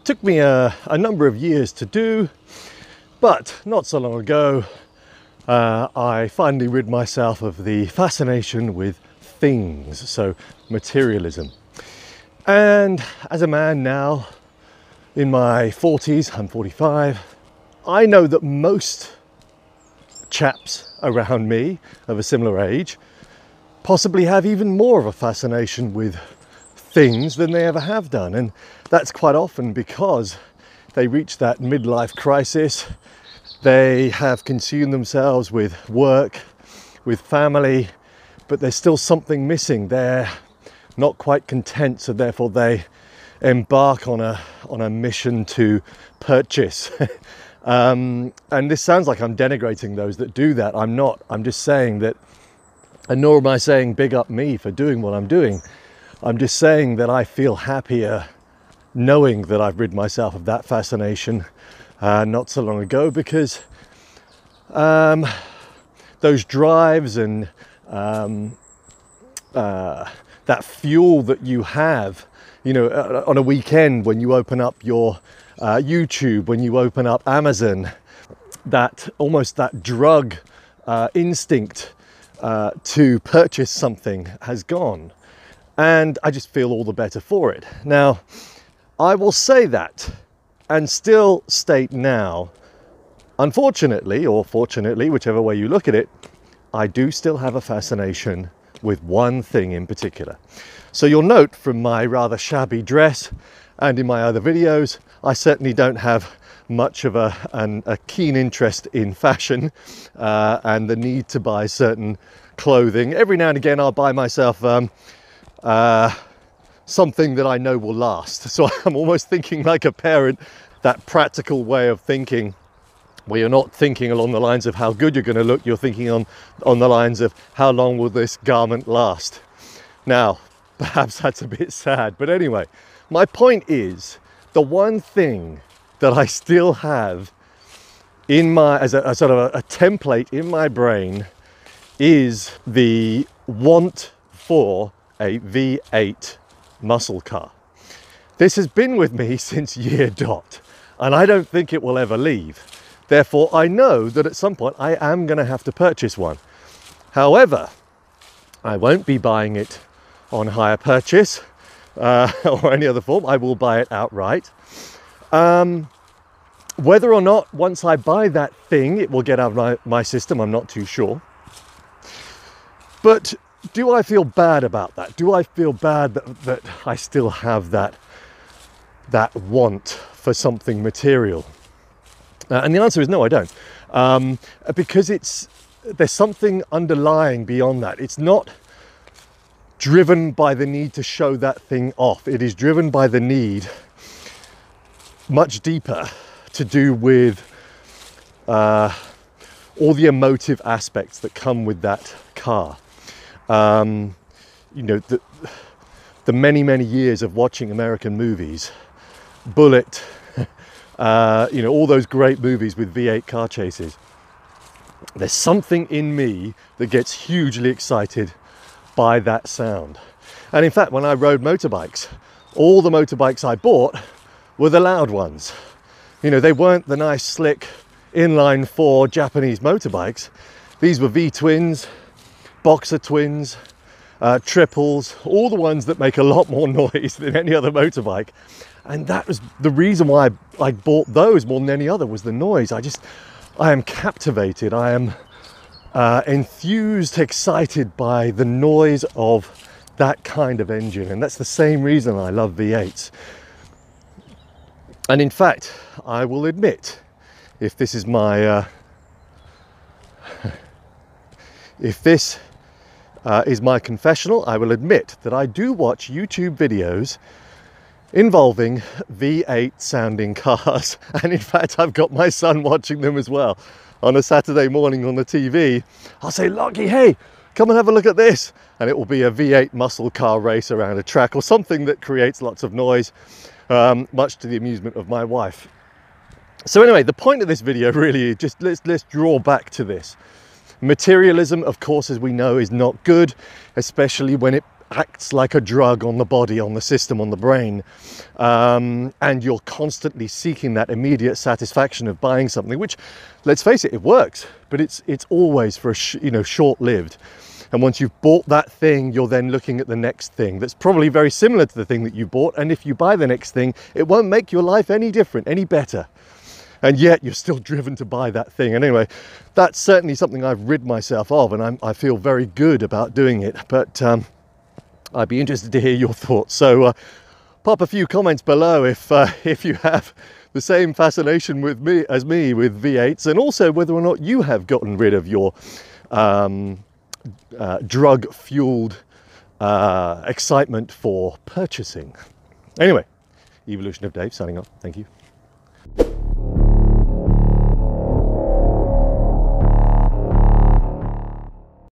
Took me a number of years to do, but not so long ago, I finally rid myself of the fascination with things, so materialism. And as a man now in my 40s, I'm 45, I know that most chaps around me of a similar age possibly have even more of a fascination with things than they ever have done. And that's quite often because they reach that midlife crisis. They have consumed themselves with work, with family, but there's still something missing. They're not quite content, so therefore they embark on a mission to purchase. And this sounds like I'm denigrating those that do that. I'm not. I'm just saying that, and nor am I saying big up me for doing what I'm doing. I'm just saying that I feel happier knowing that I've rid myself of that fascination not so long ago, because those drives and that fuel that you have, you know, on a weekend when you open up your YouTube, when you open up Amazon, that almost that drug instinct to purchase something has gone. And I just feel all the better for it. Now, I will say that and still state now, unfortunately, or fortunately, whichever way you look at it, I do still have a fascination with one thing in particular. So you'll note from my rather shabby dress and in my other videos, I certainly don't have much of a keen interest in fashion and the need to buy certain clothing. Every now and again, I'll buy myself something that I know will last. So I'm almost thinking like a parent, that practical way of thinking, where you're not thinking along the lines of how good you're going to look, you're thinking on the lines of how long will this garment last. Now, perhaps that's a bit sad, but anyway, my point is, the one thing that I still have in my, as a sort of a template in my brain, is the want for a V8 muscle car. This has been with me since year dot, and I don't think it will ever leave. Therefore, I know that at some point I am going to have to purchase one. However, I won't be buying it on hire purchase or any other form. I will buy it outright. Whether or not once I buy that thing it will get out of my system, I'm not too sure. But do I feel bad about that? Do I feel bad that I still have that want for something material? And the answer is no, I don't. Because there's something underlying beyond that. It's not driven by the need to show that thing off. It is driven by the need, much deeper, to do with all the emotive aspects that come with that car. You know, the many years of watching American movies, Bullet, you know, all those great movies with V8 car chases. There's something in me that gets hugely excited by that sound. And in fact, when I rode motorbikes, all the motorbikes I bought were the loud ones. You know, they weren't the nice, slick, inline 4 Japanese motorbikes. These were V-twins, boxer twins, triples, all the ones that make a lot more noise than any other motorbike. And that was the reason why I bought those more than any other, was the noise. I am captivated. I am enthused, excited by the noise of that kind of engine. And that's the same reason I love V8s. And in fact, I will admit, if this is my, if this is my confessional, I will admit that I do watch YouTube videos involving V8 sounding cars. And in fact, I've got my son watching them as well. On a Saturday morning on the TV, I'll say, Lockie, hey, come and have a look at this. And it will be a V8 muscle car race around a track or something that creates lots of noise, much to the amusement of my wife. So anyway, the point of this video really is just let's draw back to this. Materialism, of course, as we know, is not good, especially when it acts like a drug on the body, on the system, on the brain, and you're constantly seeking that immediate satisfaction of buying something, which, let's face it, it works, but it's always for short-lived. And once you've bought that thing, you're then looking at the next thing that's probably very similar to the thing that you bought, and if you buy the next thing, it won't make your life any different, any better. And yet you're still driven to buy that thing. And anyway, that's certainly something I've rid myself of, and I feel very good about doing it. But I'd be interested to hear your thoughts. So pop a few comments below if you have the same fascination with me as me with V8s, and also whether or not you have gotten rid of your drug-fueled excitement for purchasing. Anyway, Evolution of Dave signing off. Thank you.